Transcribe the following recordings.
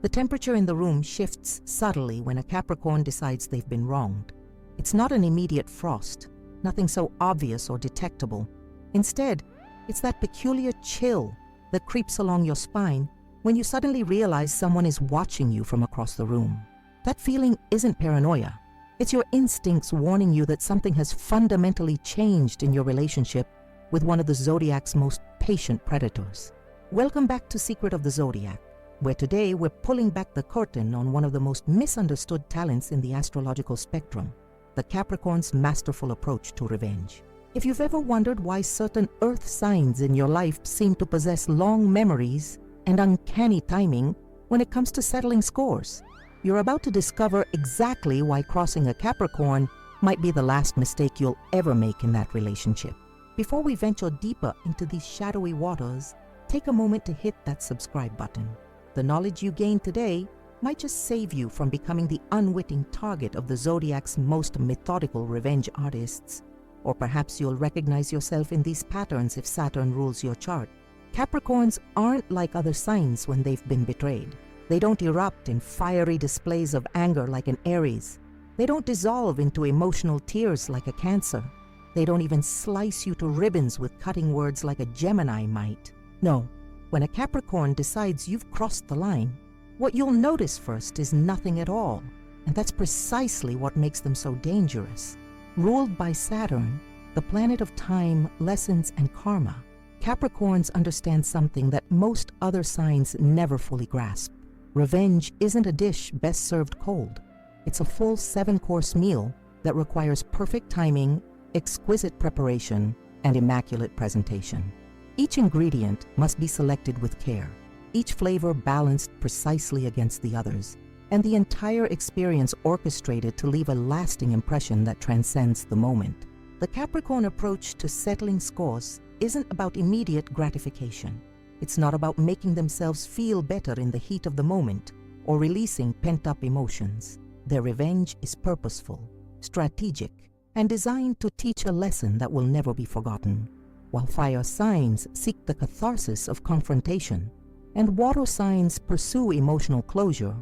The temperature in the room shifts subtly when a Capricorn decides they've been wronged. It's not an immediate frost, nothing so obvious or detectable. Instead, it's that peculiar chill that creeps along your spine when you suddenly realize someone is watching you from across the room. That feeling isn't paranoia. It's your instincts warning you that something has fundamentally changed in your relationship with one of the Zodiac's most patient predators. Welcome back to Secret of the Zodiac, where today we're pulling back the curtain on one of the most misunderstood talents in the astrological spectrum, the Capricorn's masterful approach to revenge. If you've ever wondered why certain earth signs in your life seem to possess long memories and uncanny timing when it comes to settling scores, you're about to discover exactly why crossing a Capricorn might be the last mistake you'll ever make in that relationship. Before we venture deeper into these shadowy waters, take a moment to hit that subscribe button. The knowledge you gain today might just save you from becoming the unwitting target of the Zodiac's most methodical revenge artists, or perhaps you'll recognize yourself in these patterns if Saturn rules your chart. Capricorns aren't like other signs when they've been betrayed. They don't erupt in fiery displays of anger like an Aries. They don't dissolve into emotional tears like a Cancer. They don't even slice you to ribbons with cutting words like a Gemini might. No, when a Capricorn decides you've crossed the line, what you'll notice first is nothing at all, and that's precisely what makes them so dangerous. Ruled by Saturn, the planet of time, lessons, and karma, Capricorns understand something that most other signs never fully grasp. Revenge isn't a dish best served cold. It's a full 7-course meal that requires perfect timing, exquisite preparation, and immaculate presentation. Each ingredient must be selected with care, each flavor balanced precisely against the others, and the entire experience orchestrated to leave a lasting impression that transcends the moment. The Capricorn approach to settling scores isn't about immediate gratification. It's not about making themselves feel better in the heat of the moment or releasing pent-up emotions. Their revenge is purposeful, strategic, and designed to teach a lesson that will never be forgotten. While fire signs seek the catharsis of confrontation, and water signs pursue emotional closure,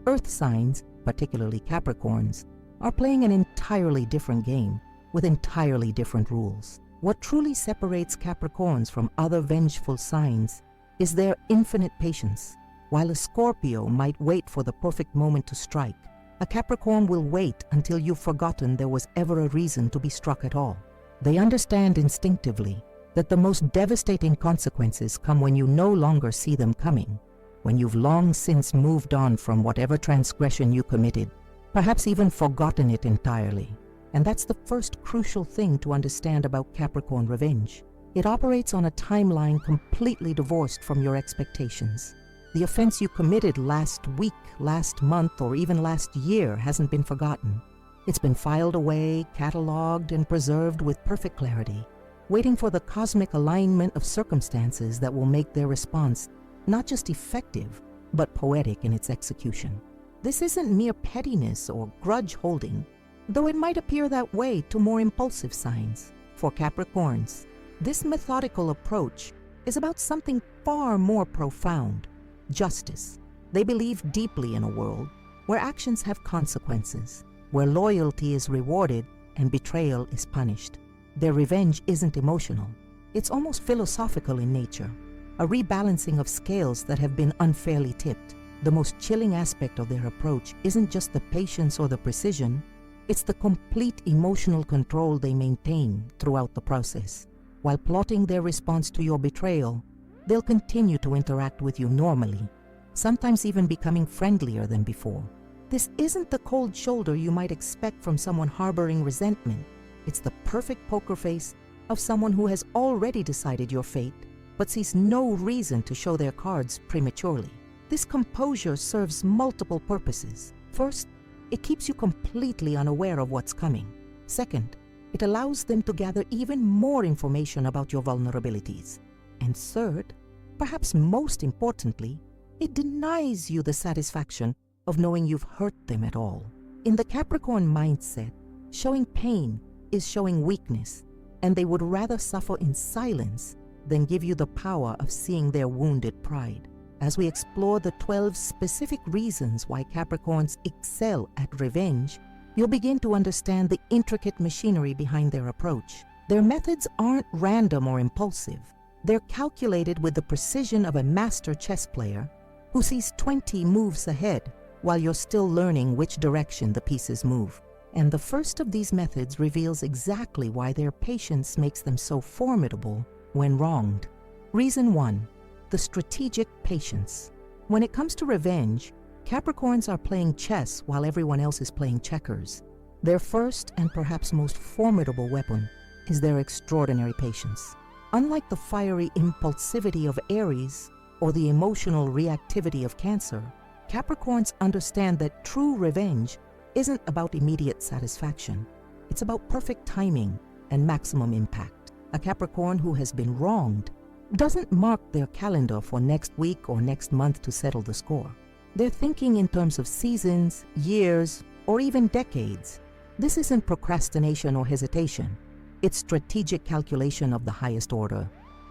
earth signs, particularly Capricorns, are playing an entirely different game with entirely different rules. What truly separates Capricorns from other vengeful signs is their infinite patience. While a Scorpio might wait for the perfect moment to strike, a Capricorn will wait until you've forgotten there was ever a reason to be struck at all. They understand instinctively that the most devastating consequences come when you no longer see them coming, when you've long since moved on from whatever transgression you committed, perhaps even forgotten it entirely. And that's the first crucial thing to understand about Capricorn revenge. It operates on a timeline completely divorced from your expectations. The offense you committed last week, last month, or even last year hasn't been forgotten. It's been filed away, cataloged, and preserved with perfect clarity, waiting for the cosmic alignment of circumstances that will make their response not just effective, but poetic in its execution. This isn't mere pettiness or grudge holding, though it might appear that way to more impulsive signs. For Capricorns, this methodical approach is about something far more profound: justice. They believe deeply in a world where actions have consequences, where loyalty is rewarded and betrayal is punished. Their revenge isn't emotional. It's almost philosophical in nature, a rebalancing of scales that have been unfairly tipped. The most chilling aspect of their approach isn't just the patience or the precision, it's the complete emotional control they maintain throughout the process. While plotting their response to your betrayal, they'll continue to interact with you normally, sometimes even becoming friendlier than before. This isn't the cold shoulder you might expect from someone harboring resentment. It's the perfect poker face of someone who has already decided your fate, but sees no reason to show their cards prematurely. This composure serves multiple purposes. First, it keeps you completely unaware of what's coming. Second, it allows them to gather even more information about your vulnerabilities. And third, perhaps most importantly, it denies you the satisfaction of knowing you've hurt them at all. In the Capricorn mindset, showing pain is showing weakness, and they would rather suffer in silence than give you the power of seeing their wounded pride. As we explore the 12 specific reasons why Capricorns excel at revenge, you'll begin to understand the intricate machinery behind their approach. Their methods aren't random or impulsive. They're calculated with the precision of a master chess player who sees 20 moves ahead while you're still learning which direction the pieces move. And the first of these methods reveals exactly why their patience makes them so formidable when wronged. Reason 1. The strategic patience. When it comes to revenge, Capricorns are playing chess while everyone else is playing checkers. Their first and perhaps most formidable weapon is their extraordinary patience. Unlike the fiery impulsivity of Aries or the emotional reactivity of Cancer, Capricorns understand that true revenge isn't about immediate satisfaction. It's about perfect timing and maximum impact. A Capricorn who has been wronged doesn't mark their calendar for next week or next month to settle the score. They're thinking in terms of seasons, years, or even decades. This isn't procrastination or hesitation. It's strategic calculation of the highest order.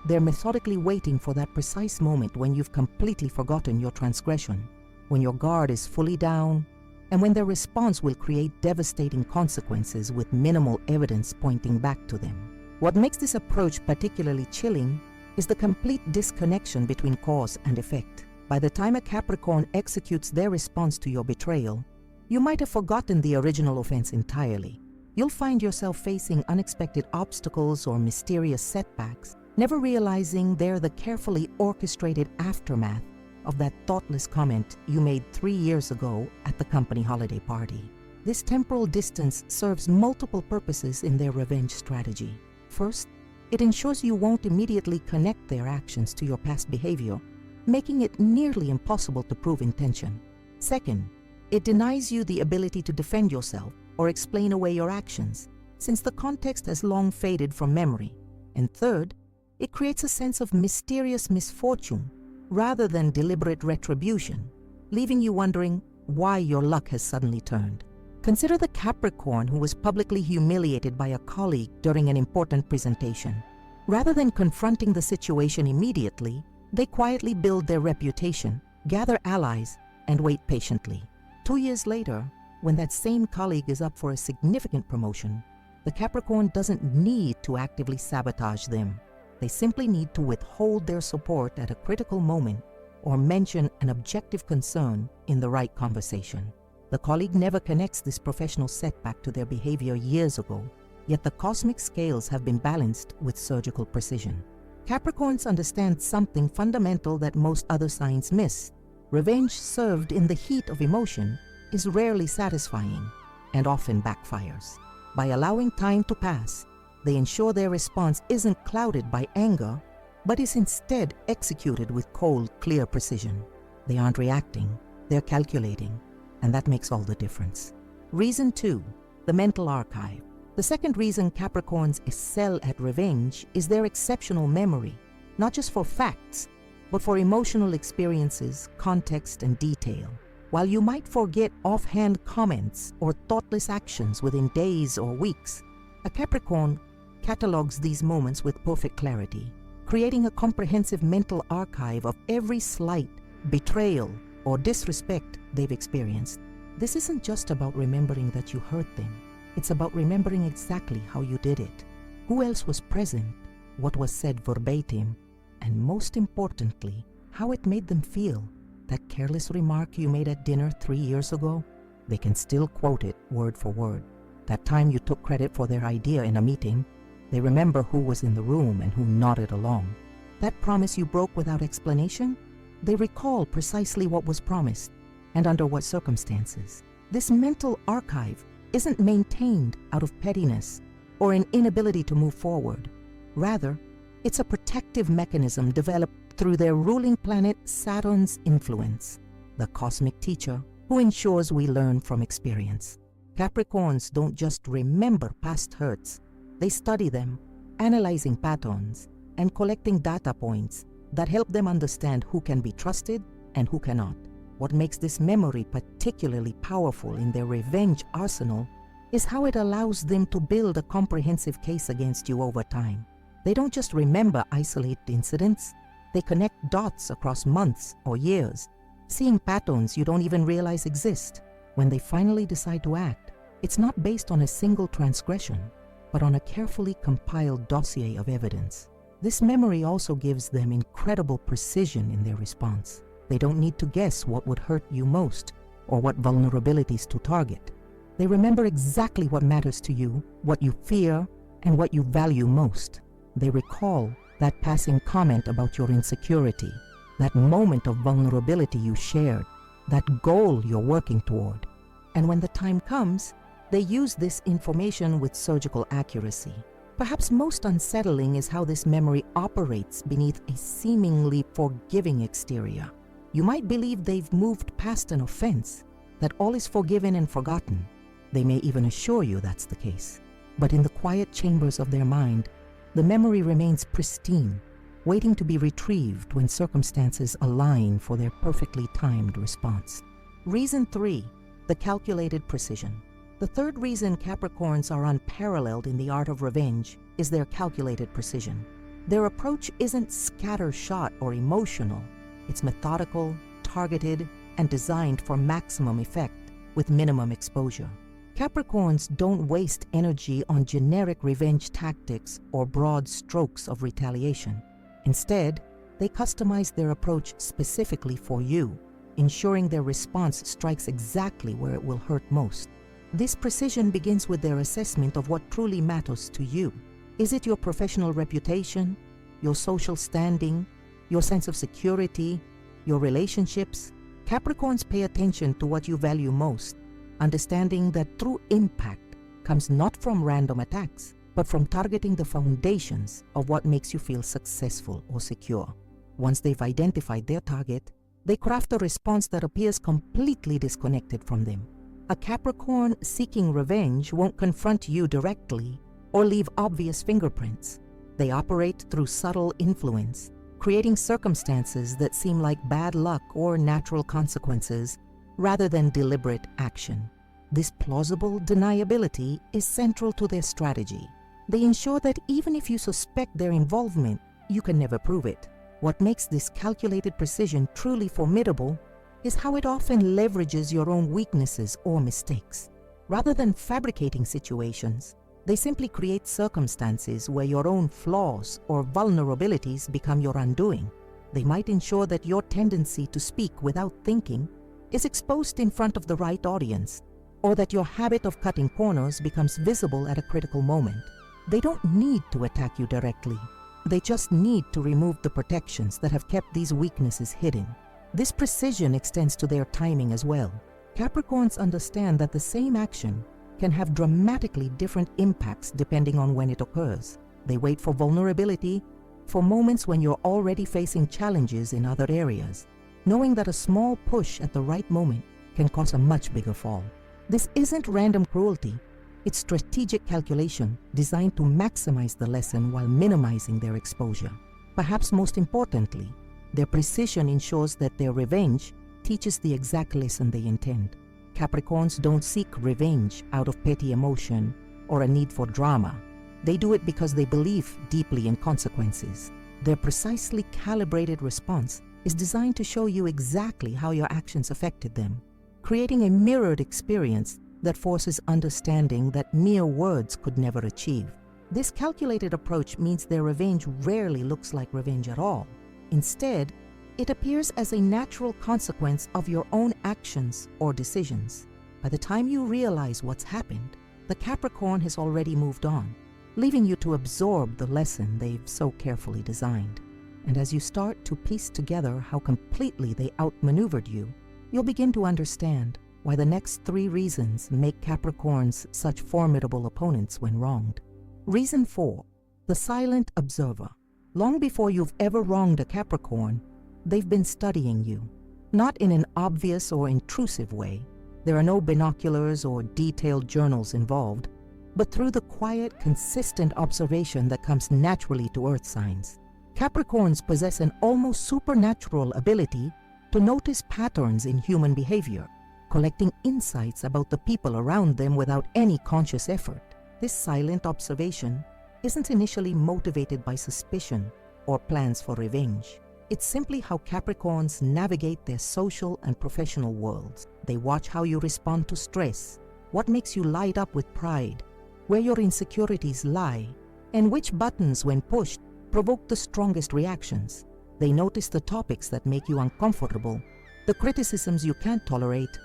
They're methodically waiting for that precise moment when you've completely forgotten your transgression, when your guard is fully down, and when their response will create devastating consequences with minimal evidence pointing back to them. What makes this approach particularly chilling is the complete disconnection between cause and effect. By the time a Capricorn executes their response to your betrayal, you might have forgotten the original offense entirely. You'll find yourself facing unexpected obstacles or mysterious setbacks, never realizing they're the carefully orchestrated aftermath of that thoughtless comment you made 3 years ago at the company holiday party. This temporal distance serves multiple purposes in their revenge strategy. First, it ensures you won't immediately connect their actions to your past behavior, making it nearly impossible to prove intention. Second, it denies you the ability to defend yourself or explain away your actions, since the context has long faded from memory. And third, it creates a sense of mysterious misfortune rather than deliberate retribution, leaving you wondering why your luck has suddenly turned. Consider the Capricorn who was publicly humiliated by a colleague during an important presentation. Rather than confronting the situation immediately, they quietly build their reputation, gather allies, and wait patiently. 2 years later, when that same colleague is up for a significant promotion, the Capricorn doesn't need to actively sabotage them. They simply need to withhold their support at a critical moment or mention an objective concern in the right conversation. The colleague never connects this professional setback to their behavior years ago, yet the cosmic scales have been balanced with surgical precision. Capricorns understand something fundamental that most other signs miss. Revenge served in the heat of emotion is rarely satisfying and often backfires. By allowing time to pass, they ensure their response isn't clouded by anger, but is instead executed with cold, clear precision. They aren't reacting, they're calculating, and that makes all the difference. Reason 2, the mental archive. The second reason Capricorns excel at revenge is their exceptional memory, not just for facts, but for emotional experiences, context, and detail. While you might forget offhand comments or thoughtless actions within days or weeks, a Capricorn catalogs these moments with perfect clarity, creating a comprehensive mental archive of every slight, betrayal, or disrespect they've experienced. This isn't just about remembering that you hurt them. It's about remembering exactly how you did it, who else was present, what was said verbatim, and most importantly, how it made them feel. That careless remark you made at dinner 3 years ago, they can still quote it word for word. That time you took credit for their idea in a meeting, they remember who was in the room and who nodded along. That promise you broke without explanation, they recall precisely what was promised and under what circumstances. This mental archive isn't maintained out of pettiness or an inability to move forward. Rather, it's a protective mechanism developed through their ruling planet Saturn's influence, the cosmic teacher who ensures we learn from experience. Capricorns don't just remember past hurts, they study them, analyzing patterns and collecting data points that help them understand who can be trusted and who cannot. What makes this memory particularly powerful in their revenge arsenal is how it allows them to build a comprehensive case against you over time. They don't just remember isolated incidents, They connect dots across months or years, seeing patterns you don't even realize exist. When they finally decide to act, it's not based on a single transgression, but on a carefully compiled dossier of evidence. This memory also gives them incredible precision in their response. They don't need to guess what would hurt you most or what vulnerabilities to target. They remember exactly what matters to you, what you fear, and what you value most. They recall that passing comment about your insecurity, that moment of vulnerability you shared, that goal you're working toward. And when the time comes, they use this information with surgical accuracy. Perhaps most unsettling is how this memory operates beneath a seemingly forgiving exterior. You might believe they've moved past an offense, that all is forgiven and forgotten. They may even assure you that's the case. But in the quiet chambers of their mind, the memory remains pristine, waiting to be retrieved when circumstances align for their perfectly timed response. Reason 3, the calculated precision. The third reason Capricorns are unparalleled in the art of revenge is their calculated precision. Their approach isn't scattershot or emotional. It's methodical, targeted, and designed for maximum effect with minimum exposure. Capricorns don't waste energy on generic revenge tactics or broad strokes of retaliation. Instead, they customize their approach specifically for you, ensuring their response strikes exactly where it will hurt most. This precision begins with their assessment of what truly matters to you. Is it your professional reputation, your social standing, your sense of security, your relationships? Capricorns pay attention to what you value most, understanding that true impact comes not from random attacks, but from targeting the foundations of what makes you feel successful or secure. Once they've identified their target, they craft a response that appears completely disconnected from them. A Capricorn seeking revenge won't confront you directly or leave obvious fingerprints. They operate through subtle influence, creating circumstances that seem like bad luck or natural consequences rather than deliberate action. This plausible deniability is central to their strategy. They ensure that even if you suspect their involvement, you can never prove it. What makes this calculated precision truly formidable is how it often leverages your own weaknesses or mistakes. Rather than fabricating situations, they simply create circumstances where your own flaws or vulnerabilities become your undoing. They might ensure that your tendency to speak without thinking is exposed in front of the right audience, or that your habit of cutting corners becomes visible at a critical moment. They don't need to attack you directly. They just need to remove the protections that have kept these weaknesses hidden. This precision extends to their timing as well. Capricorns understand that the same action can have dramatically different impacts depending on when it occurs. They wait for vulnerability, for moments when you're already facing challenges in other areas, knowing that a small push at the right moment can cause a much bigger fall. This isn't random cruelty. It's strategic calculation designed to maximize the lesson while minimizing their exposure. Perhaps most importantly, their precision ensures that their revenge teaches the exact lesson they intend. Capricorns don't seek revenge out of petty emotion or a need for drama. They do it because they believe deeply in consequences. Their precisely calibrated response is designed to show you exactly how your actions affected them, creating a mirrored experience that forces understanding that mere words could never achieve. This calculated approach means their revenge rarely looks like revenge at all. Instead, it appears as a natural consequence of your own actions or decisions. By the time you realize what's happened, the Capricorn has already moved on, leaving you to absorb the lesson they've so carefully designed. And as you start to piece together how completely they outmaneuvered you, you'll begin to understand why the next 3 reasons make Capricorns such formidable opponents when wronged. Reason 4, the silent observer. Long before you've ever wronged a Capricorn, they've been studying you. Not in an obvious or intrusive way. There are no binoculars or detailed journals involved, but through the quiet, consistent observation that comes naturally to Earth signs. Capricorns possess an almost supernatural ability to notice patterns in human behavior, collecting insights about the people around them without any conscious effort. This silent observation isn't initially motivated by suspicion or plans for revenge. It's simply how Capricorns navigate their social and professional worlds. They watch how you respond to stress, what makes you light up with pride, where your insecurities lie, and which buttons, when pushed, provoke the strongest reactions. They notice the topics that make you uncomfortable, the criticisms you can't tolerate,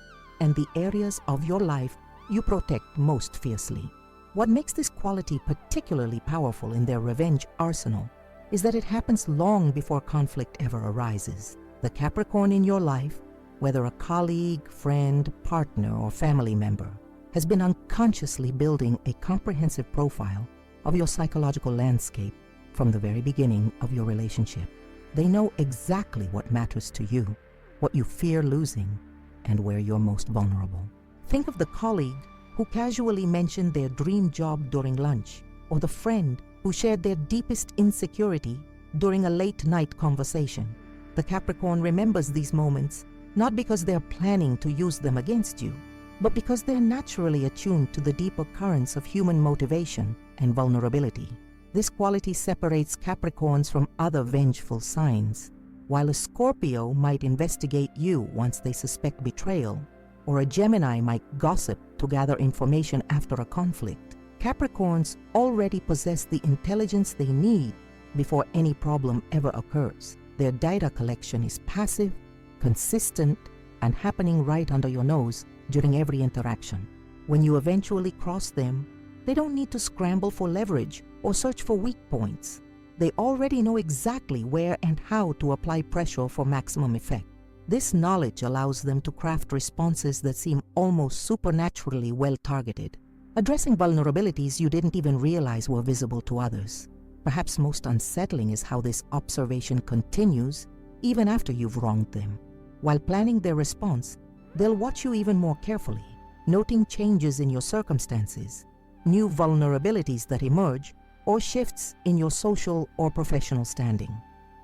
and the areas of your life you protect most fiercely. What makes this quality particularly powerful in their revenge arsenal is that it happens long before conflict ever arises. The Capricorn in your life, whether a colleague, friend, partner, or family member, has been unconsciously building a comprehensive profile of your psychological landscape from the very beginning of your relationship. They know exactly what matters to you, what you fear losing, and where you're most vulnerable. Think of the colleague who casually mentioned their dream job during lunch, or the friend who shared their deepest insecurity during a late-night conversation. The Capricorn remembers these moments not because they're planning to use them against you, but because they're naturally attuned to the deeper currents of human motivation and vulnerability. This quality separates Capricorns from other vengeful signs. While a Scorpio might investigate you once they suspect betrayal, or a Gemini might gossip to gather information after a conflict, Capricorns already possess the intelligence they need before any problem ever occurs. Their data collection is passive, consistent, and happening right under your nose during every interaction. When you eventually cross them, they don't need to scramble for leverage or search for weak points. They already know exactly where and how to apply pressure for maximum effect. This knowledge allows them to craft responses that seem almost supernaturally well-targeted, addressing vulnerabilities you didn't even realize were visible to others. Perhaps most unsettling is how this observation continues even after you've wronged them. While planning their response, they'll watch you even more carefully, noting changes in your circumstances, new vulnerabilities that emerge, or shifts in your social or professional standing.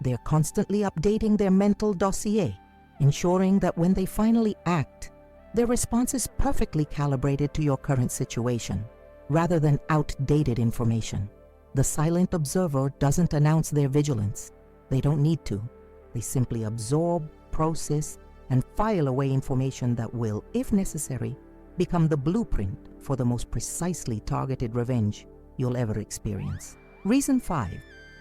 They're constantly updating their mental dossier, ensuring that when they finally act, their response is perfectly calibrated to your current situation, rather than outdated information. The silent observer doesn't announce their vigilance. They don't need to. They simply absorb, process, and file away information that will, if necessary, become the blueprint for the most precisely targeted revenge you'll ever experience. Reason 5.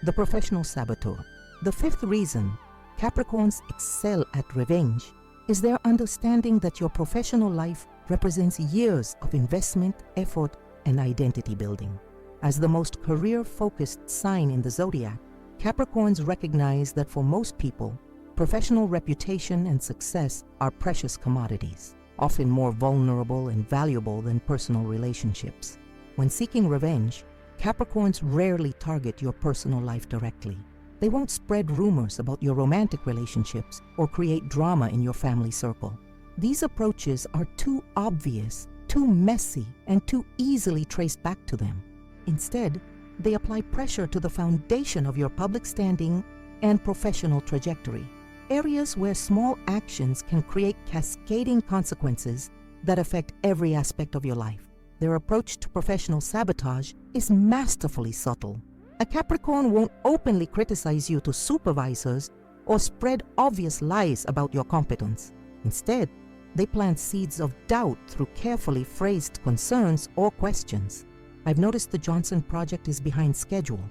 The professional saboteur. The fifth reason Capricorns excel at revenge is their understanding that your professional life represents years of investment, effort, and identity building. As the most career-focused sign in the Zodiac, Capricorns recognize that for most people, professional reputation and success are precious commodities, often more vulnerable and valuable than personal relationships. When seeking revenge, Capricorns rarely target your personal life directly. They won't spread rumors about your romantic relationships or create drama in your family circle. These approaches are too obvious, too messy, and too easily traced back to them. Instead, they apply pressure to the foundation of your public standing and professional trajectory, areas where small actions can create cascading consequences that affect every aspect of your life. Their approach to professional sabotage is masterfully subtle. A Capricorn won't openly criticize you to supervisors or spread obvious lies about your competence. Instead, they plant seeds of doubt through carefully phrased concerns or questions. I've noticed the Johnson project is behind schedule.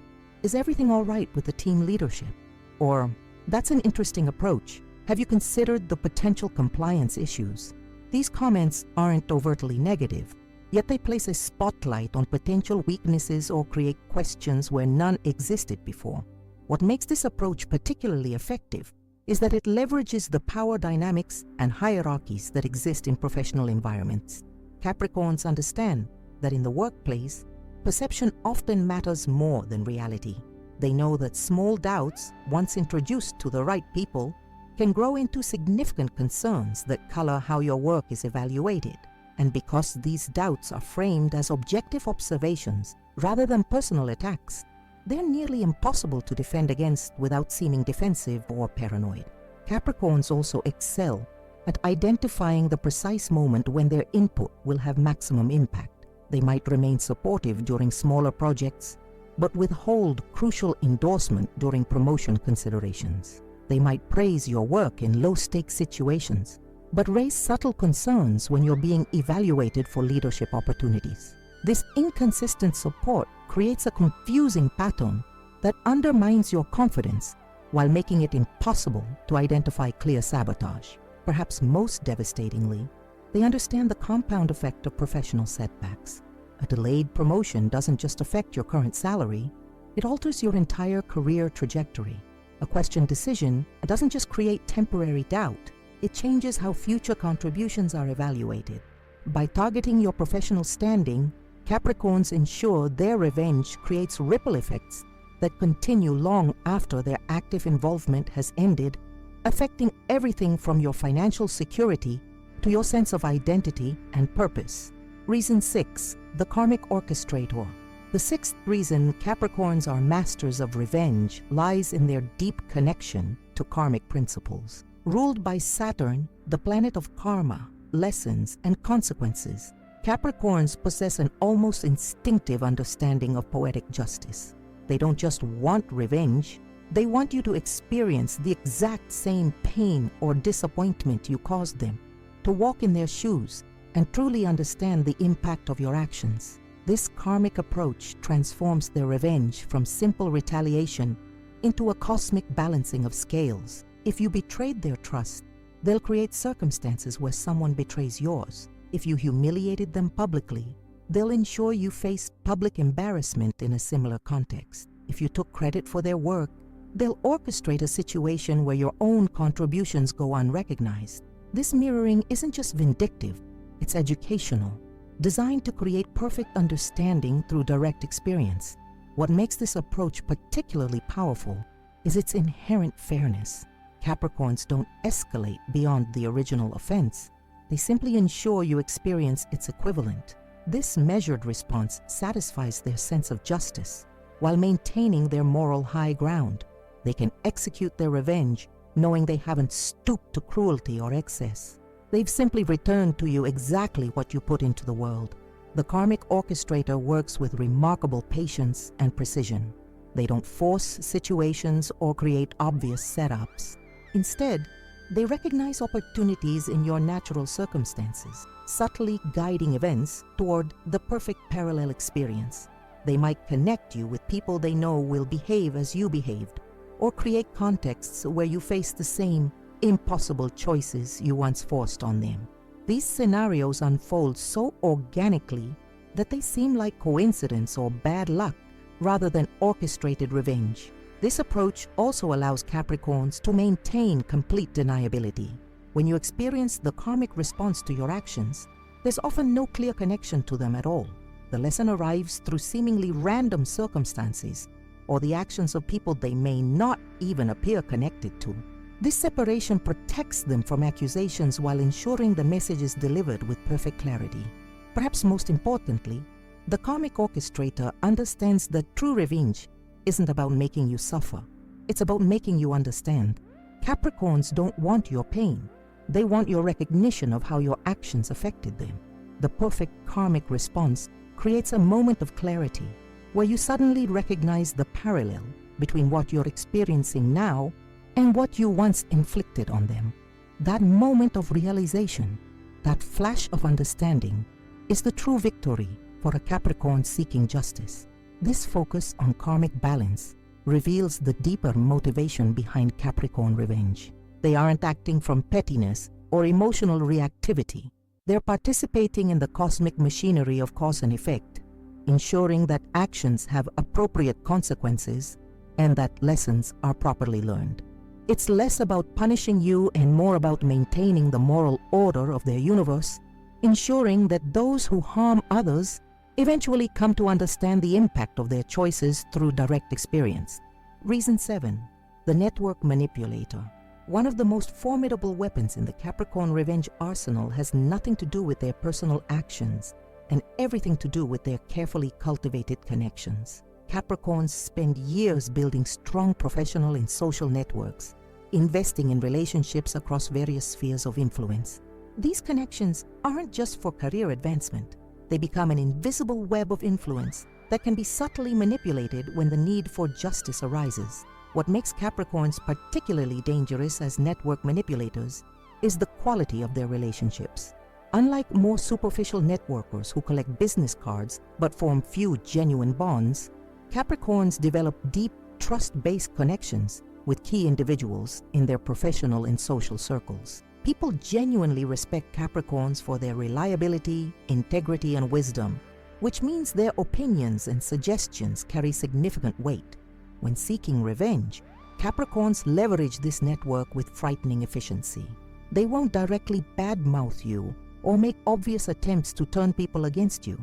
Is everything all right with the team leadership? Or, that's an interesting approach. Have you considered the potential compliance issues? These comments aren't overtly negative, yet they place a spotlight on potential weaknesses or create questions where none existed before. What makes this approach particularly effective is that it leverages the power dynamics and hierarchies that exist in professional environments. Capricorns understand that in the workplace, perception often matters more than reality. They know that small doubts, once introduced to the right people, can grow into significant concerns that color how your work is evaluated. And because these doubts are framed as objective observations rather than personal attacks, they're nearly impossible to defend against without seeming defensive or paranoid. Capricorns also excel at identifying the precise moment when their input will have maximum impact. They might remain supportive during smaller projects, but withhold crucial endorsement during promotion considerations. They might praise your work in low-stakes situations, but raise subtle concerns when you're being evaluated for leadership opportunities. This inconsistent support creates a confusing pattern that undermines your confidence while making it impossible to identify clear sabotage. Perhaps most devastatingly, they understand the compound effect of professional setbacks. A delayed promotion doesn't just affect your current salary, it alters your entire career trajectory. A questioned decision doesn't just create temporary doubt, it changes how future contributions are evaluated. By targeting your professional standing, Capricorns ensure their revenge creates ripple effects that continue long after their active involvement has ended, affecting everything from your financial security to your sense of identity and purpose. Reason 6. The karmic orchestrator. The sixth reason Capricorns are masters of revenge lies in their deep connection to karmic principles. Ruled by Saturn, the planet of karma, lessons, and consequences, Capricorns possess an almost instinctive understanding of poetic justice. They don't just want revenge, they want you to experience the exact same pain or disappointment you caused them, to walk in their shoes and truly understand the impact of your actions. This karmic approach transforms their revenge from simple retaliation into a cosmic balancing of scales. If you betrayed their trust, they'll create circumstances where someone betrays yours. If you humiliated them publicly, they'll ensure you face public embarrassment in a similar context. If you took credit for their work, they'll orchestrate a situation where your own contributions go unrecognized. This mirroring isn't just vindictive, it's educational, designed to create perfect understanding through direct experience. What makes this approach particularly powerful is its inherent fairness. Capricorns don't escalate beyond the original offense. They simply ensure you experience its equivalent. This measured response satisfies their sense of justice while maintaining their moral high ground. They can execute their revenge knowing they haven't stooped to cruelty or excess. They've simply returned to you exactly what you put into the world. The karmic orchestrator works with remarkable patience and precision. They don't force situations or create obvious setups. Instead, they recognize opportunities in your natural circumstances, subtly guiding events toward the perfect parallel experience. They might connect you with people they know will behave as you behaved, or create contexts where you face the same impossible choices you once forced on them. These scenarios unfold so organically that they seem like coincidence or bad luck rather than orchestrated revenge. This approach also allows Capricorns to maintain complete deniability. When you experience the karmic response to your actions, there's often no clear connection to them at all. The lesson arrives through seemingly random circumstances or the actions of people they may not even appear connected to. This separation protects them from accusations while ensuring the message is delivered with perfect clarity. Perhaps most importantly, the karmic orchestrator understands that true revenge isn't about making you suffer. It's about making you understand. Capricorns don't want your pain. They want your recognition of how your actions affected them. The perfect karmic response creates a moment of clarity where you suddenly recognize the parallel between what you're experiencing now and what you once inflicted on them. That moment of realization, that flash of understanding, is the true victory for a Capricorn seeking justice. This focus on karmic balance reveals the deeper motivation behind Capricorn revenge. They aren't acting from pettiness or emotional reactivity. They're participating in the cosmic machinery of cause and effect, ensuring that actions have appropriate consequences and that lessons are properly learned. It's less about punishing you and more about maintaining the moral order of their universe, ensuring that those who harm others eventually come to understand the impact of their choices through direct experience. Reason 7. The network manipulator. One of the most formidable weapons in the Capricorn revenge arsenal has nothing to do with their personal actions and everything to do with their carefully cultivated connections. Capricorns spend years building strong professional and social networks, investing in relationships across various spheres of influence. These connections aren't just for career advancement. They become an invisible web of influence that can be subtly manipulated when the need for justice arises. What makes Capricorns particularly dangerous as network manipulators is the quality of their relationships. Unlike more superficial networkers who collect business cards but form few genuine bonds, Capricorns develop deep, trust-based connections with key individuals in their professional and social circles. People genuinely respect Capricorns for their reliability, integrity, and wisdom, which means their opinions and suggestions carry significant weight. When seeking revenge, Capricorns leverage this network with frightening efficiency. They won't directly badmouth you or make obvious attempts to turn people against you.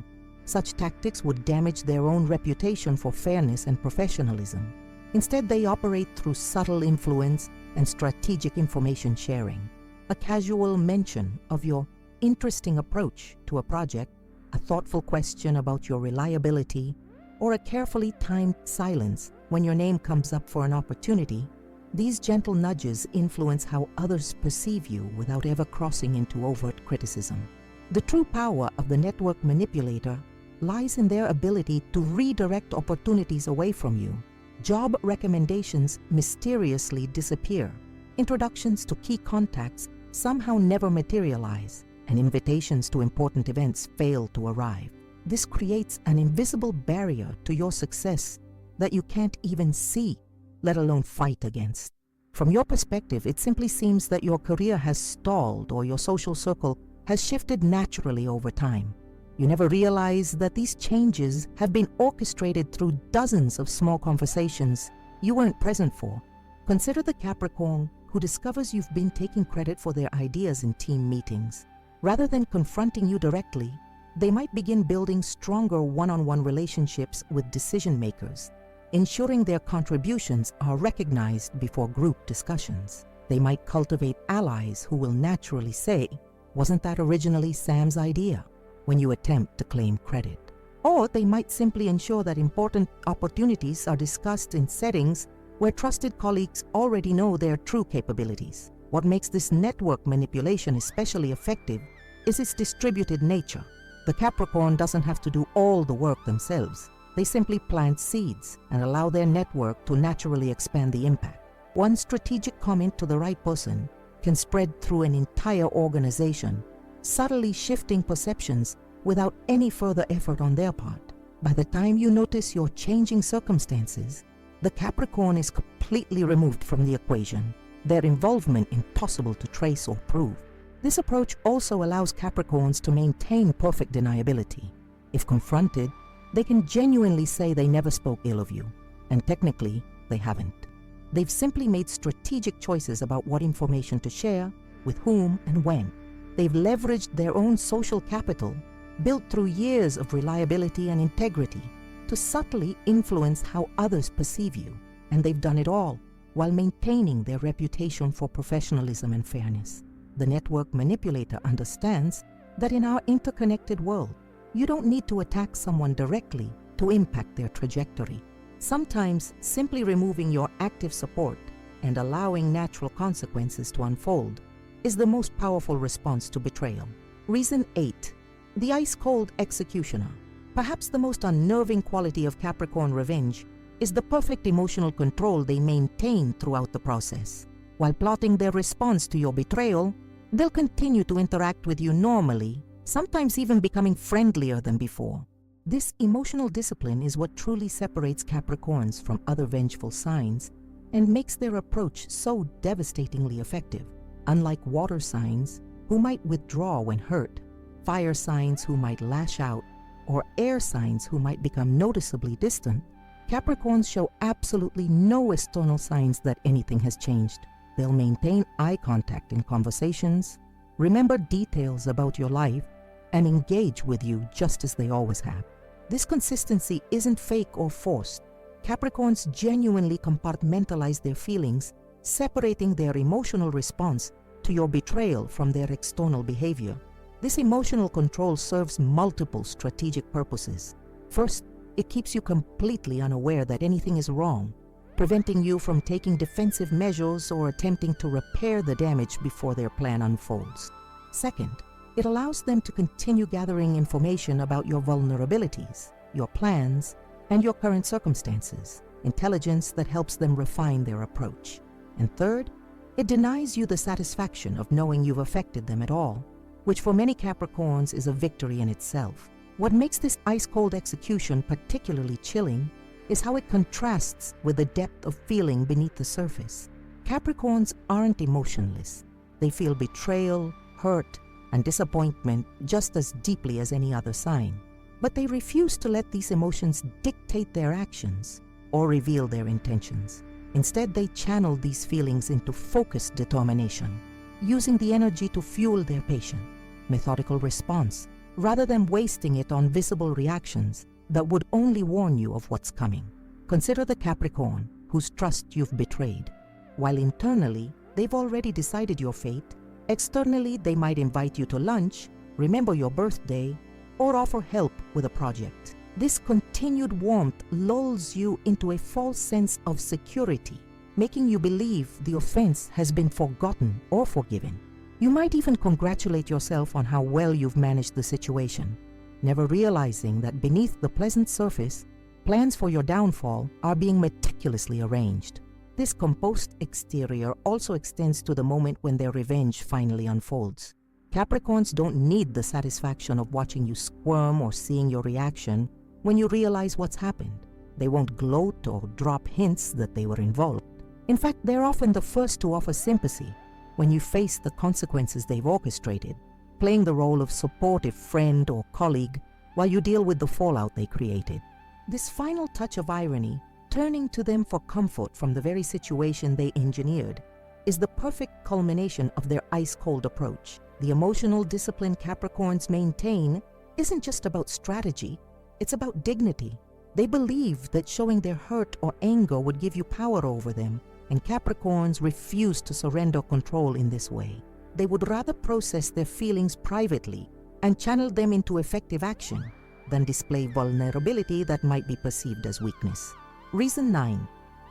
Such tactics would damage their own reputation for fairness and professionalism. Instead, they operate through subtle influence and strategic information sharing. A casual mention of your interesting approach to a project, a thoughtful question about your reliability, or a carefully timed silence when your name comes up for an opportunity, these gentle nudges influence how others perceive you without ever crossing into overt criticism. The true power of the network manipulator lies in their ability to redirect opportunities away from you. Job recommendations mysteriously disappear. Introductions to key contacts somehow never materialize, and invitations to important events fail to arrive. This creates an invisible barrier to your success that you can't even see, let alone fight against. From your perspective, it simply seems that your career has stalled or your social circle has shifted naturally over time. You never realize that these changes have been orchestrated through dozens of small conversations you weren't present for. Consider the Capricorn who discovers you've been taking credit for their ideas in team meetings. Rather than confronting you directly, they might begin building stronger one-on-one relationships with decision makers, ensuring their contributions are recognized before group discussions. They might cultivate allies who will naturally say, "Wasn't that originally Sam's idea?" when you attempt to claim credit. Or they might simply ensure that important opportunities are discussed in settings where trusted colleagues already know their true capabilities. What makes this network manipulation especially effective is its distributed nature. The Capricorn doesn't have to do all the work themselves. They simply plant seeds and allow their network to naturally expand the impact. One strategic comment to the right person can spread through an entire organization, subtly shifting perceptions without any further effort on their part. By the time you notice your changing circumstances, the Capricorn is completely removed from the equation, their involvement impossible to trace or prove. This approach also allows Capricorns to maintain perfect deniability. If confronted, they can genuinely say they never spoke ill of you, and technically, they haven't. They've simply made strategic choices about what information to share, with whom, and when. They've leveraged their own social capital, built through years of reliability and integrity, to subtly influence how others perceive you, and they've done it all while maintaining their reputation for professionalism and fairness. The network manipulator understands that in our interconnected world, you don't need to attack someone directly to impact their trajectory. Sometimes simply removing your active support and allowing natural consequences to unfold is the most powerful response to betrayal. Reason 8. The ice-cold executioner. Perhaps the most unnerving quality of Capricorn revenge is the perfect emotional control they maintain throughout the process. While plotting their response to your betrayal, they'll continue to interact with you normally, sometimes even becoming friendlier than before. This emotional discipline is what truly separates Capricorns from other vengeful signs and makes their approach so devastatingly effective. Unlike water signs, who might withdraw when hurt, fire signs who might lash out, or air signs who might become noticeably distant, Capricorns show absolutely no external signs that anything has changed. They'll maintain eye contact in conversations, remember details about your life, and engage with you just as they always have. This consistency isn't fake or forced. Capricorns genuinely compartmentalize their feelings, separating their emotional response to your betrayal from their external behavior. This emotional control serves multiple strategic purposes. First, it keeps you completely unaware that anything is wrong, preventing you from taking defensive measures or attempting to repair the damage before their plan unfolds. Second, it allows them to continue gathering information about your vulnerabilities, your plans, and your current circumstances. intelligence that helps them refine their approach. And third, it denies you the satisfaction of knowing you've affected them at all, which for many Capricorns is a victory in itself. What makes this ice-cold execution particularly chilling is how it contrasts with the depth of feeling beneath the surface. Capricorns aren't emotionless. They feel betrayal, hurt, and disappointment just as deeply as any other sign. But they refuse to let these emotions dictate their actions or reveal their intentions. Instead, they channel these feelings into focused determination, using the energy to fuel their patient, methodical response, rather than wasting it on visible reactions that would only warn you of what's coming. Consider the Capricorn whose trust you've betrayed. While internally, they've already decided your fate, externally they might invite you to lunch, remember your birthday, or offer help with a project. This continued warmth lulls you into a false sense of security, making you believe the offense has been forgotten or forgiven. You might even congratulate yourself on how well you've managed the situation, never realizing that beneath the pleasant surface, plans for your downfall are being meticulously arranged. This composed exterior also extends to the moment when their revenge finally unfolds. Capricorns don't need the satisfaction of watching you squirm or seeing your reaction when you realize what's happened. They won't gloat or drop hints that they were involved. In fact, they're often the first to offer sympathy when you face the consequences they've orchestrated, playing the role of supportive friend or colleague while you deal with the fallout they created. This final touch of irony, turning to them for comfort from the very situation they engineered, is the perfect culmination of their ice-cold approach. The emotional discipline Capricorns maintain isn't just about strategy, it's about dignity. They believe that showing their hurt or anger would give you power over them, and Capricorns refuse to surrender control in this way. They would rather process their feelings privately and channel them into effective action than display vulnerability that might be perceived as weakness. Reason 9.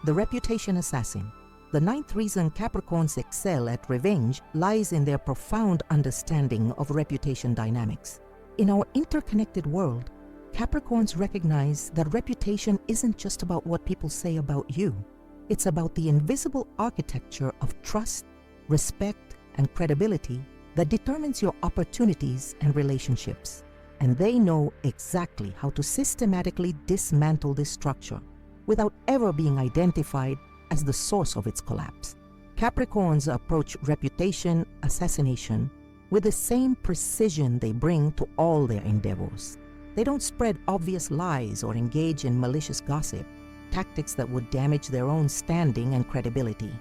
The reputation assassin. The ninth reason Capricorns excel at revenge lies in their profound understanding of reputation dynamics. In our interconnected world, Capricorns recognize that reputation isn't just about what people say about you. It's about the invisible architecture of trust, respect, and credibility that determines your opportunities and relationships. And they know exactly how to systematically dismantle this structure without ever being identified as the source of its collapse. Capricorns approach reputation assassination with the same precision they bring to all their endeavors. They don't spread obvious lies or engage in malicious gossip, tactics that would damage their own standing and credibility.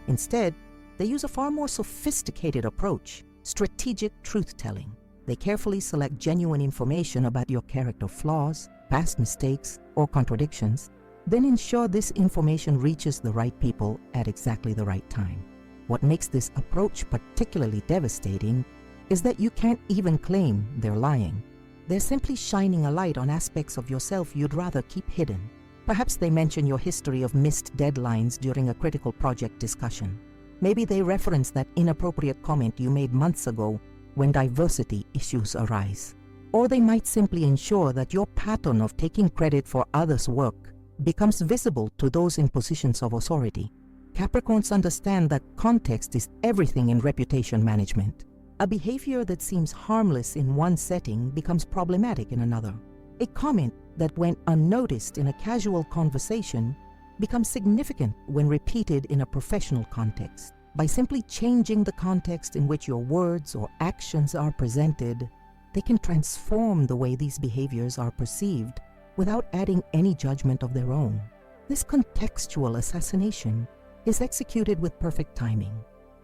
Instead, they use a far more sophisticated approach, strategic truth-telling. They carefully select genuine information about your character flaws, past mistakes, or contradictions, then ensure this information reaches the right people at exactly the right time. What makes this approach particularly devastating is that you can't even claim they're lying. They're simply shining a light on aspects of yourself you'd rather keep hidden. Perhaps they mention your history of missed deadlines during a critical project discussion. Maybe they reference that inappropriate comment you made months ago when diversity issues arise. Or they might simply ensure that your pattern of taking credit for others' work becomes visible to those in positions of authority. Capricorns understand that context is everything in reputation management. A behavior that seems harmless in one setting becomes problematic in another. A comment that went unnoticed in a casual conversation becomes significant when repeated in a professional context. By simply changing the context in which your words or actions are presented, they can transform the way these behaviors are perceived without adding any judgment of their own. This contextual assassination is executed with perfect timing.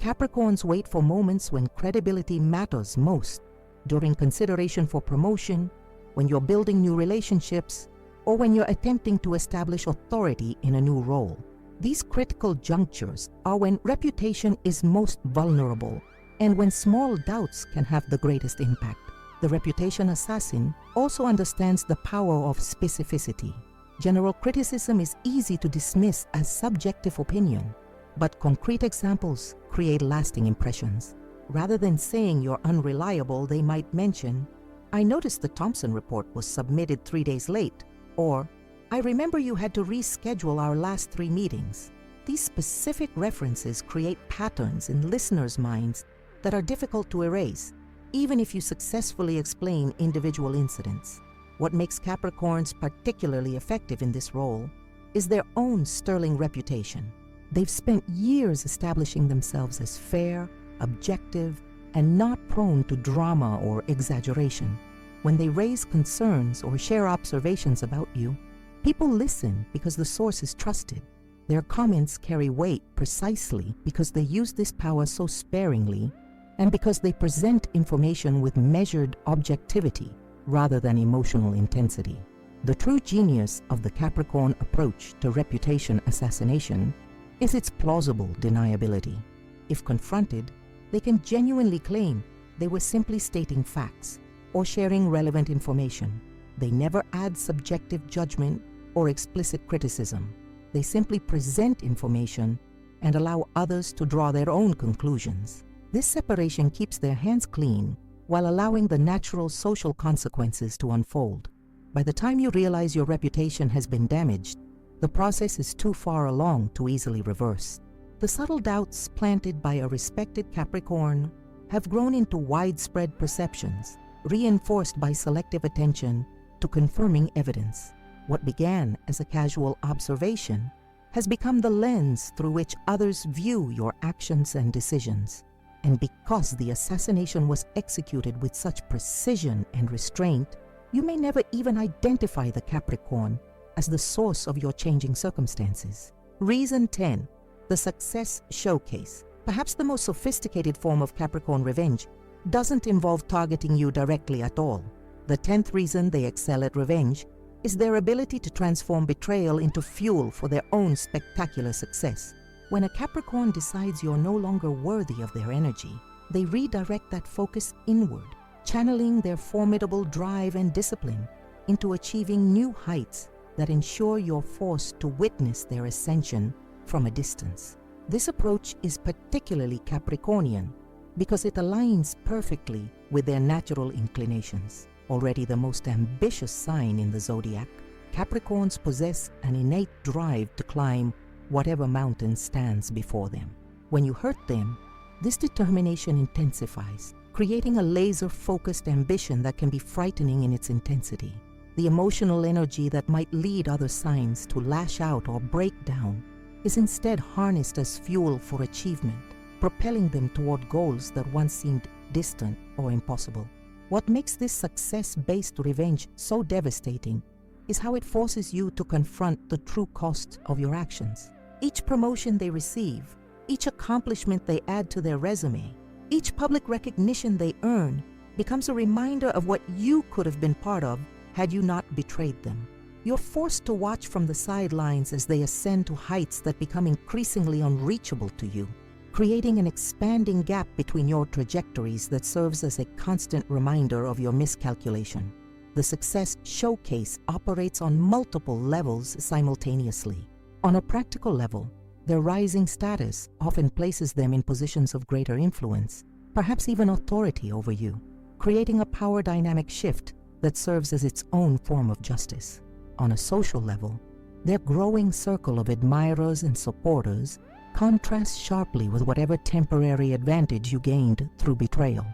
Capricorns wait for moments when credibility matters most, during consideration for promotion, when you're building new relationships, or when you're attempting to establish authority in a new role. These critical junctures are when reputation is most vulnerable and when small doubts can have the greatest impact. The reputation assassin also understands the power of specificity. General criticism is easy to dismiss as subjective opinion, but concrete examples create lasting impressions. Rather than saying you're unreliable, they might mention, "I noticed the Thompson report was submitted 3 days late," or I remember you had to reschedule our last 3 meetings. These specific references create patterns in listeners' minds that are difficult to erase, even if you successfully explain individual incidents. What makes Capricorns particularly effective in this role is their own sterling reputation. They've spent years establishing themselves as fair, objective, and not prone to drama or exaggeration. When they raise concerns or share observations about you, people listen because the source is trusted. Their comments carry weight precisely because they use this power so sparingly and because they present information with measured objectivity rather than emotional intensity. The true genius of the Capricorn approach to reputation assassination is its plausible deniability. If confronted, they can genuinely claim they were simply stating facts or sharing relevant information. They never add subjective judgment or explicit criticism. They simply present information and allow others to draw their own conclusions. This separation keeps their hands clean while allowing the natural social consequences to unfold. By the time you realize your reputation has been damaged, the process is too far along to easily reverse. The subtle doubts planted by a respected Capricorn have grown into widespread perceptions, reinforced by selective attention to confirming evidence. What began as a casual observation has become the lens through which others view your actions and decisions. And because the assassination was executed with such precision and restraint, you may never even identify the Capricorn as the source of your changing circumstances. Reason 10. The success showcase. Perhaps the most sophisticated form of Capricorn revenge doesn't involve targeting you directly at all. The 10th reason they excel at revenge is their ability to transform betrayal into fuel for their own spectacular success. When a Capricorn decides you're no longer worthy of their energy, they redirect that focus inward, channeling their formidable drive and discipline into achieving new heights that ensure you're forced to witness their ascension from a distance. This approach is particularly Capricornian because it aligns perfectly with their natural inclinations. Already the most ambitious sign in the Zodiac, Capricorns possess an innate drive to climb whatever mountain stands before them. When you hurt them, this determination intensifies, creating a laser-focused ambition that can be frightening in its intensity. The emotional energy that might lead other signs to lash out or break down is instead harnessed as fuel for achievement, propelling them toward goals that once seemed distant or impossible. What makes this success-based revenge so devastating is how it forces you to confront the true cost of your actions. Each promotion they receive, each accomplishment they add to their resume, each public recognition they earn becomes a reminder of what you could have been part of had you not betrayed them. You're forced to watch from the sidelines as they ascend to heights that become increasingly unreachable to you, creating an expanding gap between your trajectories that serves as a constant reminder of your miscalculation. The success showcase operates on multiple levels simultaneously. On a practical level, their rising status often places them in positions of greater influence, perhaps even authority over you, creating a power dynamic shift that serves as its own form of justice. On a social level, their growing circle of admirers and supporters contrasts sharply with whatever temporary advantage you gained through betrayal.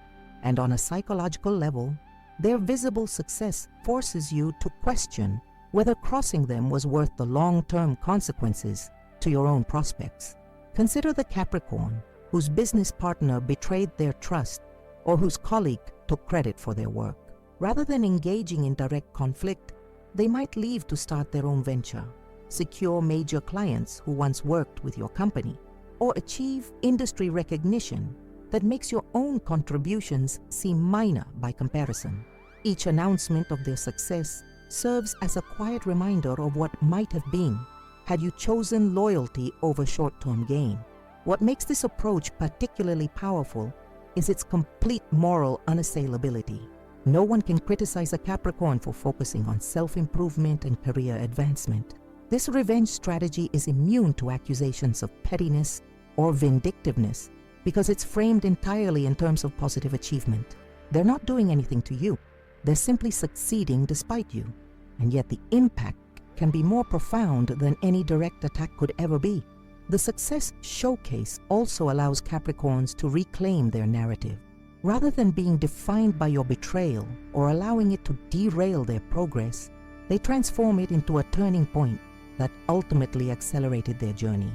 And on a psychological level, their visible success forces you to question whether crossing them was worth the long-term consequences to your own prospects. Consider the Capricorn whose business partner betrayed their trust or whose colleague took credit for their work. Rather than engaging in direct conflict, they might leave to start their own venture, secure major clients who once worked with your company, or achieve industry recognition that makes your own contributions seem minor by comparison. Each announcement of their success serves as a quiet reminder of what might have been had you chosen loyalty over short-term gain. What makes this approach particularly powerful is its complete moral unassailability. No one can criticize a Capricorn for focusing on self-improvement and career advancement. This revenge strategy is immune to accusations of pettiness or vindictiveness because it's framed entirely in terms of positive achievement. They're not doing anything to you. They're simply succeeding despite you. And yet the impact can be more profound than any direct attack could ever be. The Success Showcase also allows Capricorns to reclaim their narrative. Rather than being defined by your betrayal or allowing it to derail their progress, they transform it into a turning point that ultimately accelerated their journey.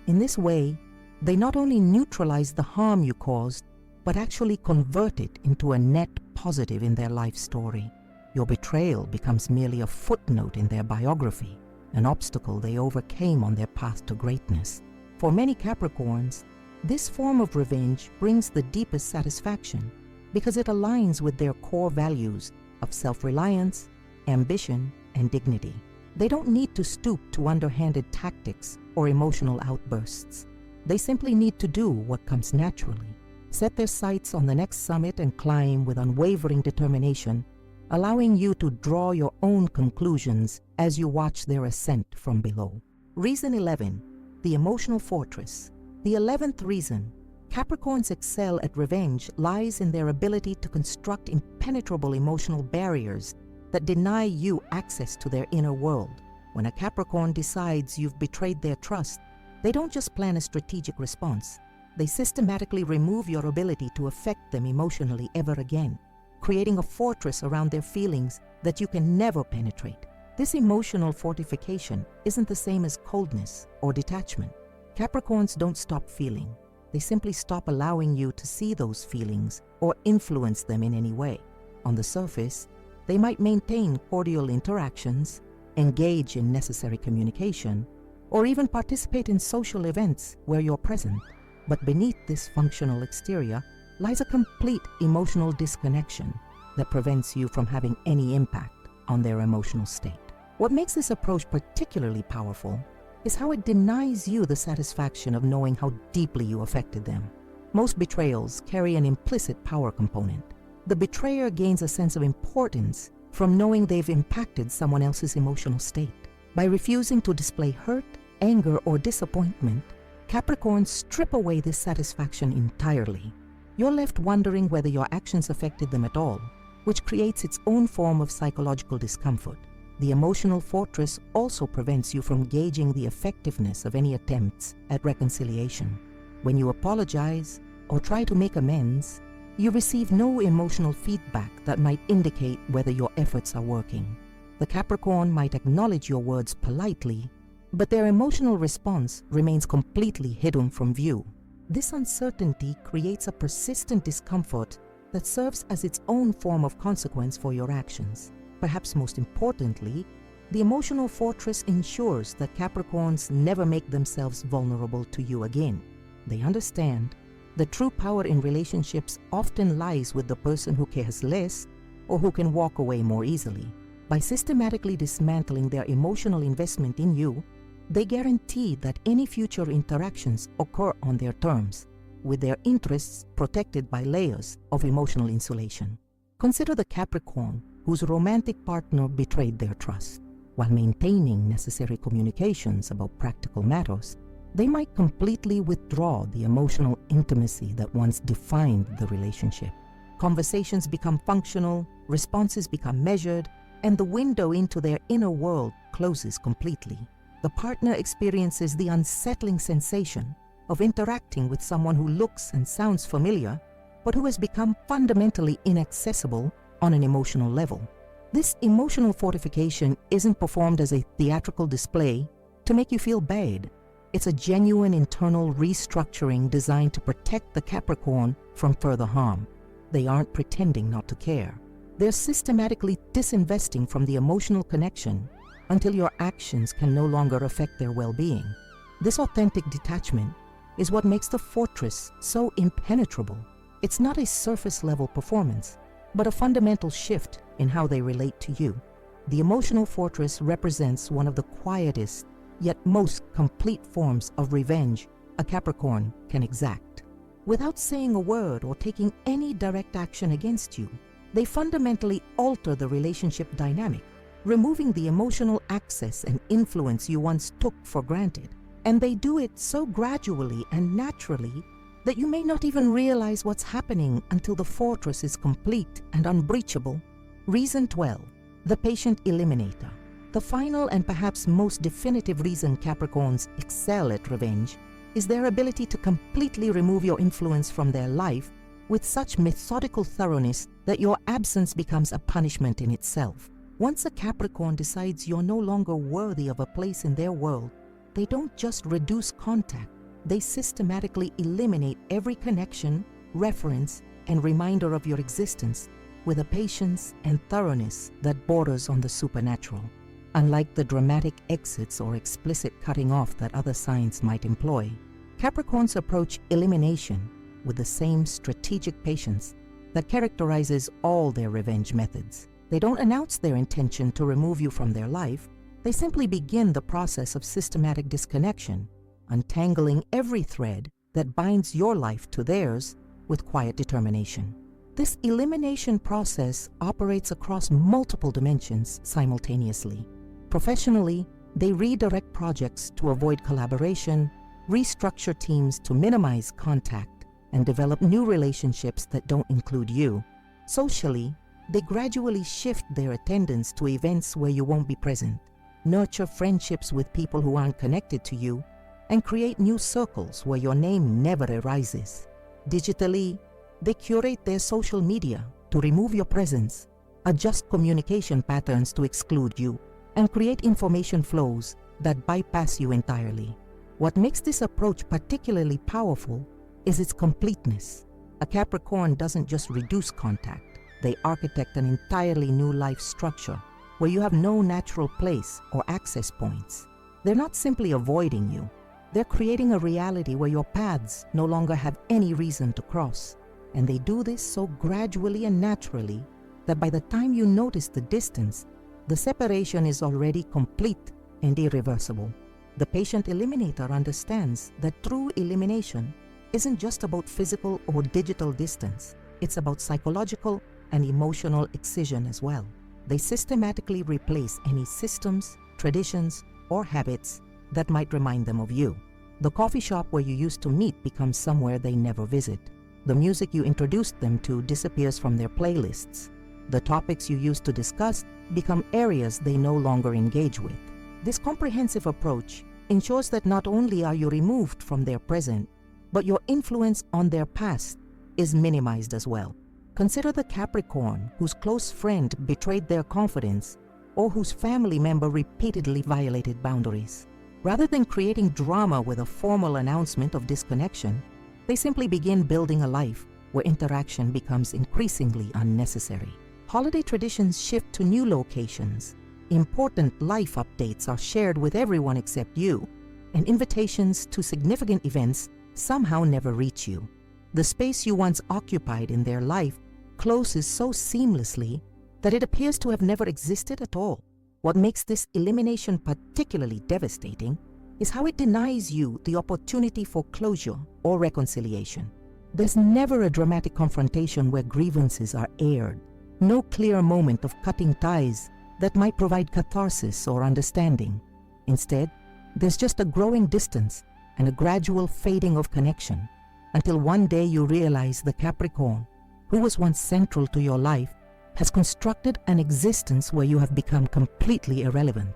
In this way, they not only neutralize the harm you caused, but actually convert it into a net positive in their life story. Your betrayal becomes merely a footnote in their biography, an obstacle they overcame on their path to greatness. For many Capricorns, this form of revenge brings the deepest satisfaction because it aligns with their core values of self-reliance, ambition, and dignity. They don't need to stoop to underhanded tactics or emotional outbursts. They simply need to do what comes naturally, set their sights on the next summit and climb with unwavering determination, allowing you to draw your own conclusions as you watch their ascent from below. Reason 11, the emotional fortress. The 11th reason Capricorns excel at revenge lies in their ability to construct impenetrable emotional barriers that deny you access to their inner world. When a Capricorn decides you've betrayed their trust, they don't just plan a strategic response. They systematically remove your ability to affect them emotionally ever again, creating a fortress around their feelings that you can never penetrate. This emotional fortification isn't the same as coldness or detachment. Capricorns don't stop feeling. They simply stop allowing you to see those feelings or influence them in any way. On the surface, they might maintain cordial interactions, engage in necessary communication, or even participate in social events where you're present. But beneath this functional exterior lies a complete emotional disconnection that prevents you from having any impact on their emotional state. What makes this approach particularly powerful is how it denies you the satisfaction of knowing how deeply you affected them. Most betrayals carry an implicit power component. The betrayer gains a sense of importance from knowing they've impacted someone else's emotional state. By refusing to display hurt, anger, or disappointment, Capricorns strip away this satisfaction entirely. You're left wondering whether your actions affected them at all, which creates its own form of psychological discomfort. The emotional fortress also prevents you from gauging the effectiveness of any attempts at reconciliation. When you apologize or try to make amends, you receive no emotional feedback that might indicate whether your efforts are working. The Capricorn might acknowledge your words politely, but their emotional response remains completely hidden from view. This uncertainty creates a persistent discomfort that serves as its own form of consequence for your actions. Perhaps most importantly, the emotional fortress ensures that Capricorns never make themselves vulnerable to you again. They understand that true power in relationships often lies with the person who cares less or who can walk away more easily. By systematically dismantling their emotional investment in you, they guarantee that any future interactions occur on their terms, with their interests protected by layers of emotional insulation. Consider the Capricorn whose romantic partner betrayed their trust. While maintaining necessary communications about practical matters, they might completely withdraw the emotional intimacy that once defined the relationship. Conversations become functional, responses become measured, and the window into their inner world closes completely. The partner experiences the unsettling sensation of interacting with someone who looks and sounds familiar, but who has become fundamentally inaccessible on an emotional level. This emotional fortification isn't performed as a theatrical display to make you feel bad. It's a genuine internal restructuring designed to protect the Capricorn from further harm. They aren't pretending not to care. They're systematically disinvesting from the emotional connection until your actions can no longer affect their well-being. This authentic detachment is what makes the fortress so impenetrable. It's not a surface-level performance, but a fundamental shift in how they relate to you. The emotional fortress represents one of the quietest yet most complete forms of revenge a Capricorn can exact. Without saying a word or taking any direct action against you, they fundamentally alter the relationship dynamic, removing the emotional access and influence you once took for granted. And they do it so gradually and naturally that you may not even realize what's happening until the fortress is complete and unbreachable. Reason 12, the patient eliminator. The final and perhaps most definitive reason Capricorns excel at revenge is their ability to completely remove your influence from their life with such methodical thoroughness that your absence becomes a punishment in itself. Once a Capricorn decides you're no longer worthy of a place in their world, they don't just reduce contact, they systematically eliminate every connection, reference, and reminder of your existence with a patience and thoroughness that borders on the supernatural. Unlike the dramatic exits or explicit cutting off that other signs might employ, Capricorns approach elimination with the same strategic patience that characterizes all their revenge methods. They don't announce their intention to remove you from their life, they simply begin the process of systematic disconnection, untangling every thread that binds your life to theirs with quiet determination. This elimination process operates across multiple dimensions simultaneously. Professionally, they redirect projects to avoid collaboration, restructure teams to minimize contact, and develop new relationships that don't include you. Socially, they gradually shift their attendance to events where you won't be present, nurture friendships with people who aren't connected to you, and create new circles where your name never arises. Digitally, they curate their social media to remove your presence, adjust communication patterns to exclude you, and create information flows that bypass you entirely. What makes this approach particularly powerful is its completeness. A Capricorn doesn't just reduce contact, they architect an entirely new life structure where you have no natural place or access points. They're not simply avoiding you, they're creating a reality where your paths no longer have any reason to cross. And they do this so gradually and naturally that by the time you notice the distance, the separation is already complete and irreversible. The patient eliminator understands that true elimination isn't just about physical or digital distance, it's about psychological and emotional excision as well. They systematically replace any systems, traditions, or habits that might remind them of you. The coffee shop where you used to meet becomes somewhere they never visit. The music you introduced them to disappears from their playlists. The topics you used to discuss become areas they no longer engage with. This comprehensive approach ensures that not only are you removed from their present, but your influence on their past is minimized as well. Consider the Capricorn whose close friend betrayed their confidence or whose family member repeatedly violated boundaries. Rather than creating drama with a formal announcement of disconnection, they simply begin building a life where interaction becomes increasingly unnecessary. Holiday traditions shift to new locations. Important life updates are shared with everyone except you, and invitations to significant events somehow never reach you. The space you once occupied in their life closes so seamlessly that it appears to have never existed at all. What makes this elimination particularly devastating is how it denies you the opportunity for closure or reconciliation. There's never a dramatic confrontation where grievances are aired, no clear moment of cutting ties that might provide catharsis or understanding. Instead, there's just a growing distance and a gradual fading of connection until one day you realize the Capricorn, who was once central to your life, has constructed an existence where you have become completely irrelevant.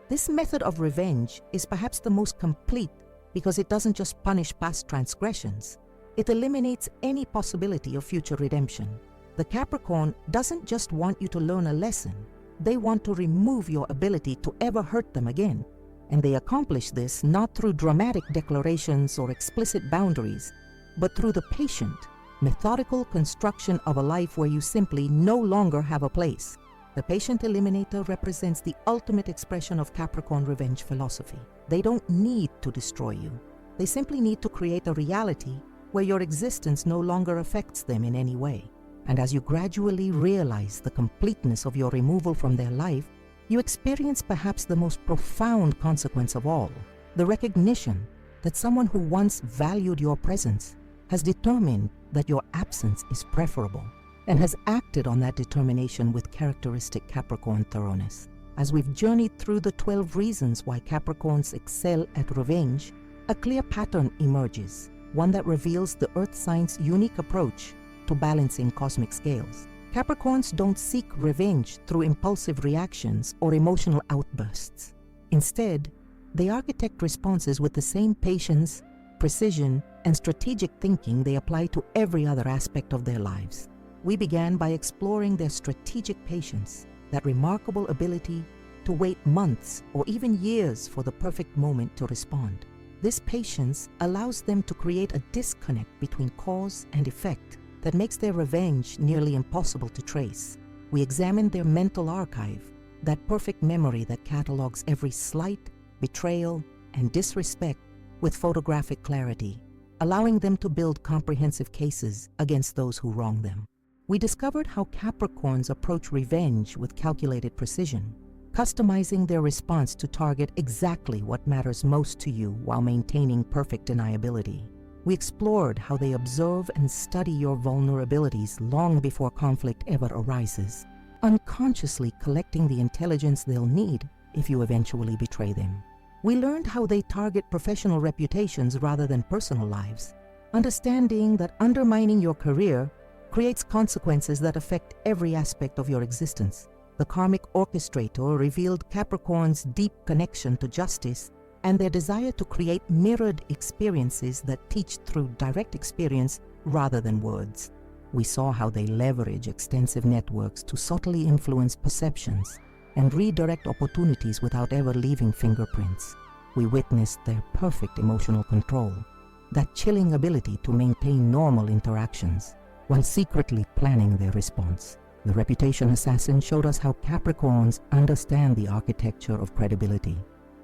This method of revenge is perhaps the most complete because it doesn't just punish past transgressions, it eliminates any possibility of future redemption. The Capricorn doesn't just want you to learn a lesson, they want to remove your ability to ever hurt them again. And they accomplish this not through dramatic declarations or explicit boundaries, but through the patient, methodical construction of a life where you simply no longer have a place. The patient eliminator represents the ultimate expression of Capricorn revenge philosophy. They don't need to destroy you. They simply need to create a reality where your existence no longer affects them in any way. And as you gradually realize the completeness of your removal from their life, you experience perhaps the most profound consequence of all, the recognition that someone who once valued your presence has determined that your absence is preferable and has acted on that determination with characteristic Capricorn thoroughness. As we've journeyed through the 12 reasons why Capricorns excel at revenge, a clear pattern emerges, one that reveals the Earth sign's unique approach to balancing cosmic scales. Capricorns don't seek revenge through impulsive reactions or emotional outbursts. Instead, they architect responses with the same patience, precision, and strategic thinking they apply to every other aspect of their lives. We began by exploring their strategic patience, that remarkable ability to wait months or even years for the perfect moment to respond. This patience allows them to create a disconnect between cause and effect that makes their revenge nearly impossible to trace. We examined their mental archive, that perfect memory that catalogs every slight, betrayal, and disrespect with photographic clarity, allowing them to build comprehensive cases against those who wrong them. We discovered how Capricorns approach revenge with calculated precision, customizing their response to target exactly what matters most to you while maintaining perfect deniability. We explored how they observe and study your vulnerabilities long before conflict ever arises, unconsciously collecting the intelligence they'll need if you eventually betray them. We learned how they target professional reputations rather than personal lives, understanding that undermining your career creates consequences that affect every aspect of your existence. The karmic orchestrator revealed Capricorn's deep connection to justice and their desire to create mirrored experiences that teach through direct experience rather than words. We saw how they leverage extensive networks to subtly influence perceptions and redirect opportunities without ever leaving fingerprints. We witnessed their perfect emotional control, that chilling ability to maintain normal interactions while secretly planning their response. The reputation assassin showed us how Capricorns understand the architecture of credibility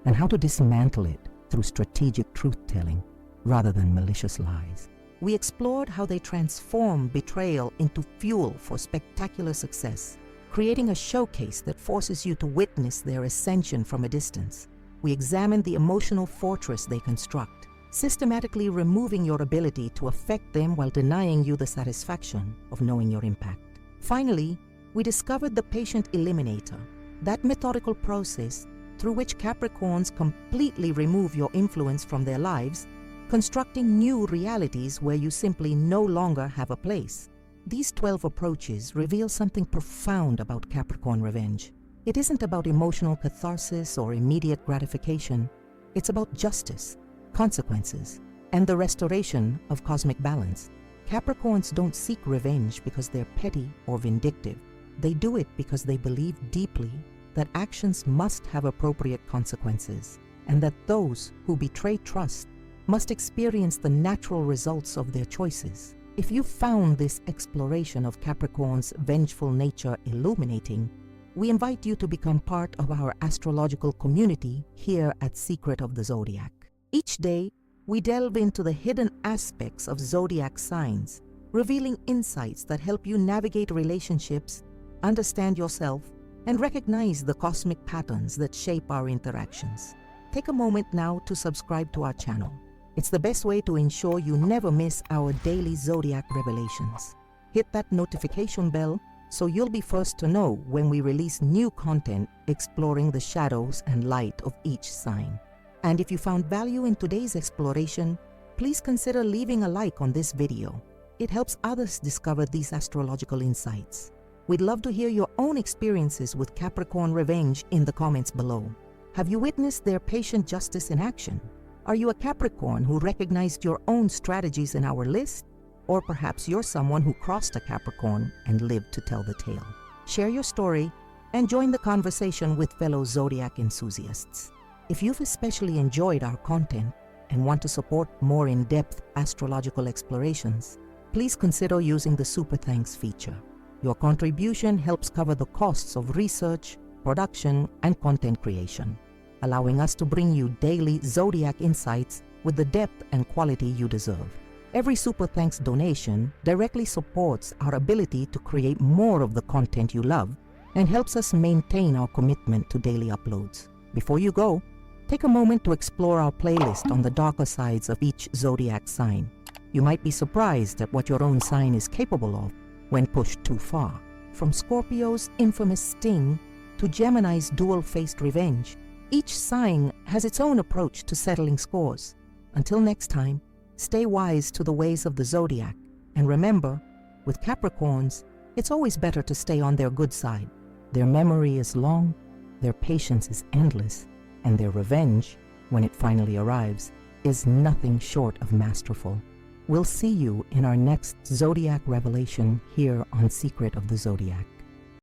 and how to dismantle it through strategic truth-telling rather than malicious lies. We explored how they transform betrayal into fuel for spectacular success, creating a showcase that forces you to witness their ascension from a distance. We examined the emotional fortress they construct, systematically removing your ability to affect them while denying you the satisfaction of knowing your impact. Finally, we discovered the patient eliminator, that methodical process through which Capricorns completely remove your influence from their lives, constructing new realities where you simply no longer have a place. These 12 approaches reveal something profound about Capricorn revenge. It isn't about emotional catharsis or immediate gratification. It's about justice, consequences, and the restoration of cosmic balance. Capricorns don't seek revenge because they're petty or vindictive. They do it because they believe deeply that actions must have appropriate consequences, and that those who betray trust must experience the natural results of their choices. If you found this exploration of Capricorn's vengeful nature illuminating, we invite you to become part of our astrological community here at Secret of the Zodiac. Each day, we delve into the hidden aspects of zodiac signs, revealing insights that help you navigate relationships, understand yourself, and recognize the cosmic patterns that shape our interactions. Take a moment now to subscribe to our channel. It's the best way to ensure you never miss our daily zodiac revelations. Hit that notification bell so you'll be first to know when we release new content exploring the shadows and light of each sign. And if you found value in today's exploration, please consider leaving a like on this video. It helps others discover these astrological insights. We'd love to hear your own experiences with Capricorn revenge in the comments below. Have you witnessed their patient justice in action? Are you a Capricorn who recognized your own strategies in our list? Or perhaps you're someone who crossed a Capricorn and lived to tell the tale. Share your story and join the conversation with fellow Zodiac enthusiasts. If you've especially enjoyed our content and want to support more in-depth astrological explorations, please consider using the Super Thanks feature. Your contribution helps cover the costs of research, production, and content creation, allowing us to bring you daily Zodiac insights with the depth and quality you deserve. Every Super Thanks donation directly supports our ability to create more of the content you love and helps us maintain our commitment to daily uploads. Before you go, take a moment to explore our playlist on the darker sides of each Zodiac sign. You might be surprised at what your own sign is capable of when pushed too far. From Scorpio's infamous sting to Gemini's dual-faced revenge, each sign has its own approach to settling scores. Until next time, stay wise to the ways of the Zodiac, and remember, with Capricorns, It's always better to stay on their good side. Their memory is long, their patience is endless, and their revenge, when it finally arrives, is nothing short of masterful. We'll see you in our next Zodiac revelation here on Secret of the Zodiac.